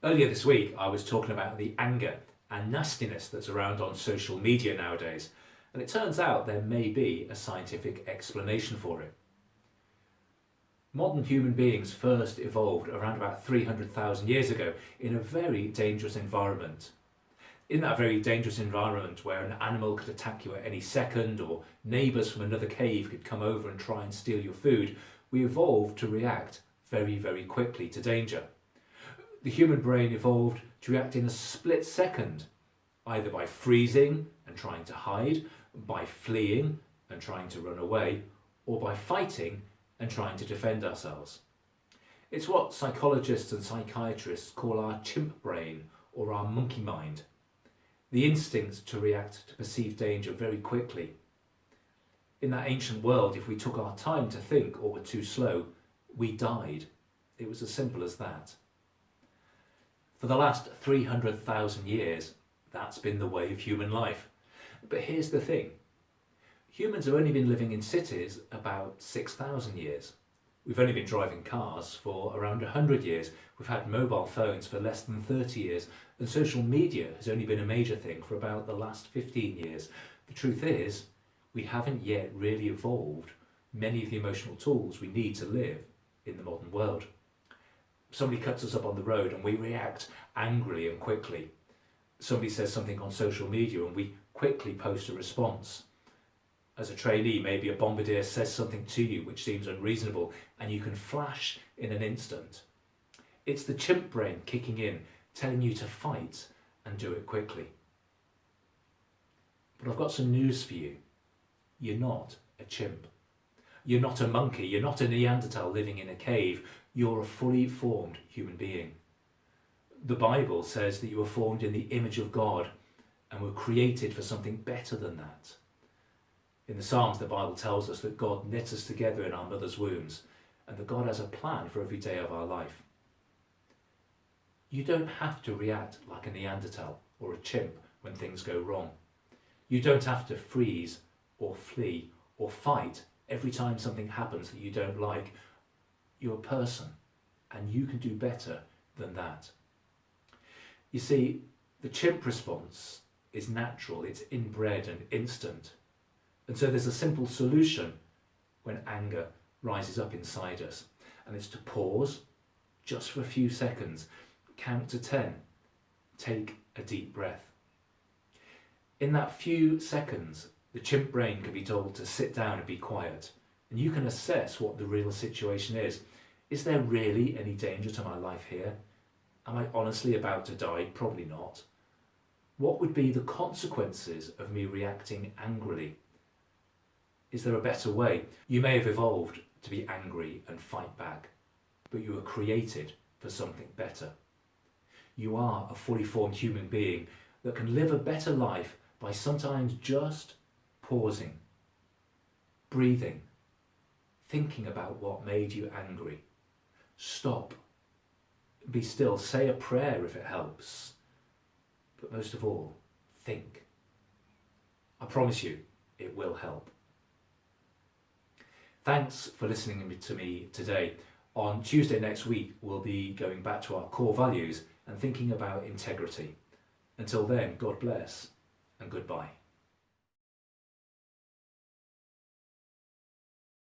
Earlier this week, I was talking about the anger and nastiness that's around on social media nowadays, and it turns out there may be a scientific explanation for it. Modern human beings first evolved around about 300,000 years ago in a very dangerous environment. In that very dangerous environment where an animal could attack you at any second or neighbours from another cave could come over and try and steal your food, we evolved to react very, very quickly to danger. The human brain evolved to react in a split second, either by freezing and trying to hide, by fleeing and trying to run away, or by fighting and trying to defend ourselves. It's what psychologists and psychiatrists call our chimp brain or our monkey mind. The instinct to react to perceived danger very quickly. In that ancient world, if we took our time to think or were too slow, we died. It was as simple as that. For the last 300,000 years, that's been the way of human life. But here's the thing. Humans have only been living in cities about 6,000 years. We've only been driving cars for around 100 years. We've had mobile phones for less than 30 years. And social media has only been a major thing for about the last 15 years. The truth is, we haven't yet really evolved many of the emotional tools we need to live in the modern world. Somebody cuts us up on the road and we react angrily and quickly. Somebody says something on social media and we quickly post a response. As a trainee, maybe a bombardier says something to you which seems unreasonable and you can flash in an instant. It's the chimp brain kicking in, telling you to fight and do it quickly. But I've got some news for you. You're not a chimp. You're not a monkey. You're not a Neanderthal living in a cave. You're a fully formed human being. The Bible says that you were formed in the image of God and were created for something better than that. In the Psalms, the Bible tells us that God knit us together in our mother's wombs and that God has a plan for every day of our life. You don't have to react like a Neanderthal or a chimp when things go wrong. You don't have to freeze or flee or fight every time something happens that you don't like. You're a person and you can do better than that. You see, the chimp response is natural, it's inbred and instant. And so there's a simple solution when anger rises up inside us, and it's to pause just for a few seconds, count to 10, take a deep breath. In that few seconds, the chimp brain can be told to sit down and be quiet, and you can assess what the real situation is. Is there really any danger to my life here? Am I honestly about to die? Probably not. What would be the consequences of me reacting angrily? Is there a better way? You may have evolved to be angry and fight back, but you were created for something better. You are a fully formed human being that can live a better life by sometimes just pausing, breathing, thinking about what made you angry. Stop, be still, say a prayer if it helps, but most of all, think. I promise you, it will help. Thanks for listening to me today. On Tuesday next week, we'll be going back to our core values and thinking about integrity. Until then, God bless and goodbye.